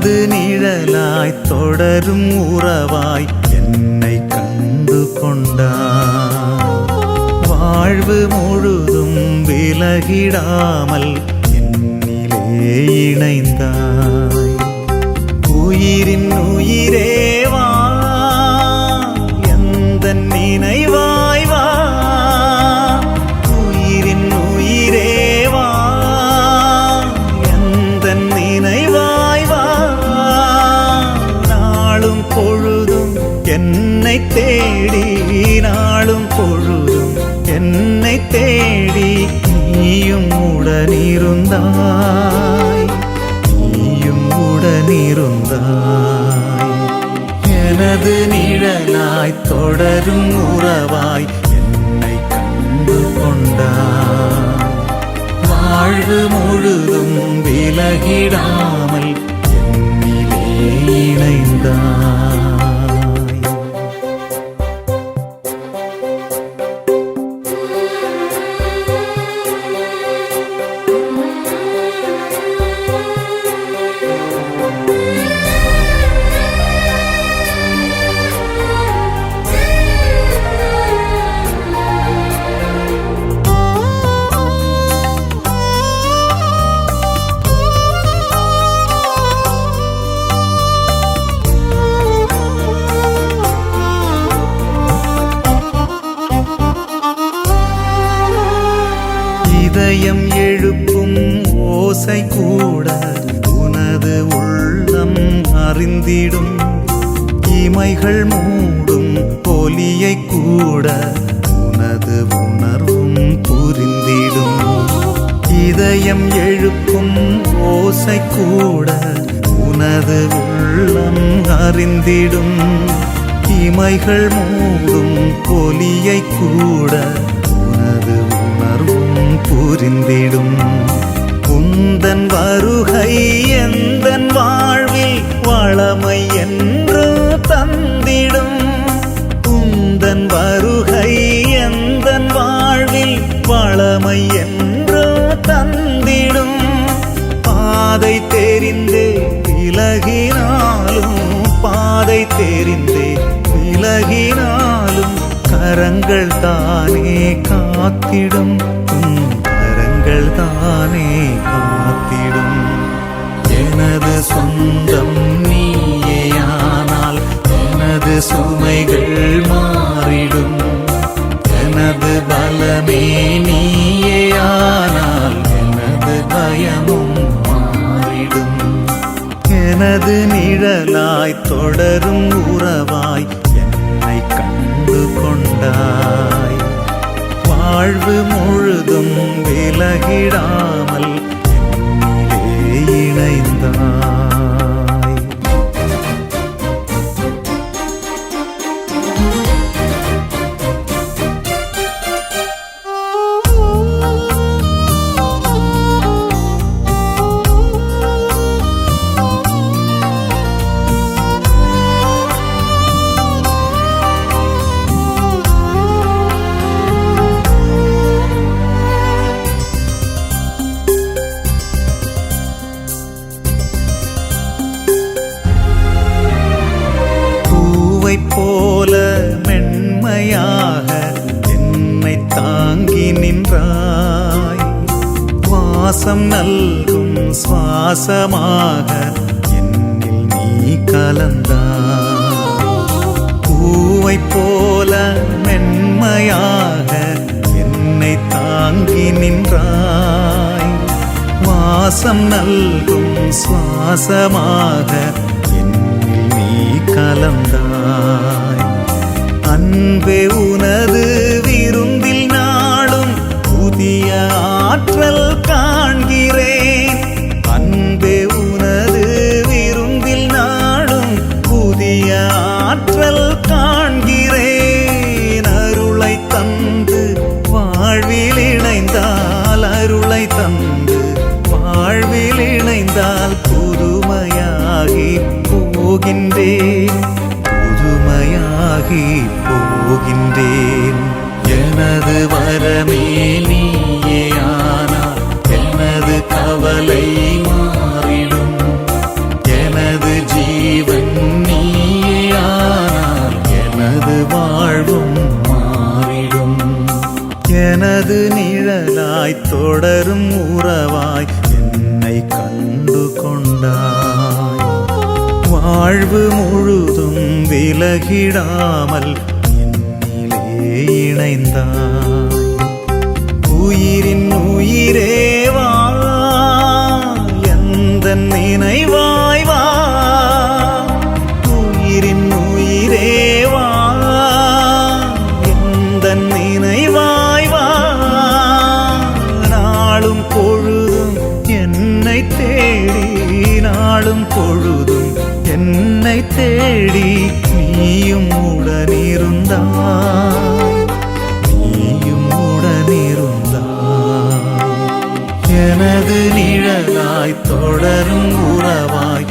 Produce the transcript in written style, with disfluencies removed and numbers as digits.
எனது நிழலாய் தொடரும் உறவாய் என்னை கண்டு கொண்டாய். வாழ்வு முழுதும் விலகிடாமல் என்னிலே இணைந்தாய். உயிரின் உயிரேவா எந்தன் நினைவாய் வா. உயிரின் உயிரேவா எந்தன் நினைவாய் வா. நாளும் பொழுதும் என்னை தேடி, நாளும் பொழுதும் என்னை தேடி நீயும் உடனிருந்தாய், நீயும் உடனிருந்தாய். எனது நிழலாய் தொடரும் உறவாய் என்னை கண்டு கொண்டாய். வாழ்வு முழுதும் விலகிடாமல் என்னிலே இணைந்தாய். இதயம் எழுப்பும் ஓசை கூட உனது உள்ளம் அறிந்திடும். இமைகள் மூடும் ஒலியை கூட உனது உணர்வும் புரிந்திடும். இதயம் எழுப்பும் ஓசை கூட உனது உள்ளம் அறிந்திடும். இமைகள் மூடும் ஒலியை கூட உனது உணர்வும் புரிந்திடும். உந்தன் வருகை எந்தன் வாழ்வில் வளமை என்று தந்திடும். உந்தன் வருகை எந்தன் வாழ்வில் வளமை என்று தந்திடும். பாதை தெரிந்தே விலகினாலும், பாதை தெரிந்தே விலகினாலும் கரங்கள் தானே காத்திடும், கரங்கள் தானே காத்திடும். எனது சொந்தம் நீயேயானால் எனது சுமைகள் மாறிடும். எனது பலமே நீயேயானால் எனது பயமும் மாறிடும். எனது நிழலாய் தொடரும் உறவாய் என்னை கண்டு கொண்டாய். வாழ்வு முழுதும் விலகிடாமல் என்னிலே இணைந்தாய். போல மென்மையாக என்னை தாங்கி நின்றாய். வாசம் நல்கும் சுவாசமாக என்னில் நீ கலந்தாய். பூவை போல மென்மையாக என்னை தாங்கி நின்றாய். வாசம் நல்கும் சுவாசமாக என்னில் நீ கலந்தாய். அன்பே உனது விருந்தில் நாளும் புதிய ஆற்றல் காண்கிறேன். அன்பே உனது விருந்தில் நாளும் புதிய ஆற்றல் காண்கிறேன். அருளை தந்து வாழ்வில் இணைந்தால், அருளை தந்து வாழ்வில் இணைந்தால் புதுமையாகி போகின்றேன், புதுமையாகி போகின்றேன். எனது வரமே நீயேயானால் எனது கவலை மாறிடும். எனது தொடரும் உறவாய் என்னை கண்டு கொண்டாய். வாழ்வு முழுதும் விலகிடாமல் என்னிலே இணைந்தாய். உயிரின் உயிரேவா எந்தன் நினைவாய் வா. உயிரின் உயிரேவா எந்தன் நினைவாய் வா. நாளும் பொழுதும் என்னை தேடி, நாளும் பொழுதும் என்னை தேடி நீயும் உடனிருந்தாய், நீயும் உடனிருந்தாய். எனது நிழலாய் தொடரும் உறவாய்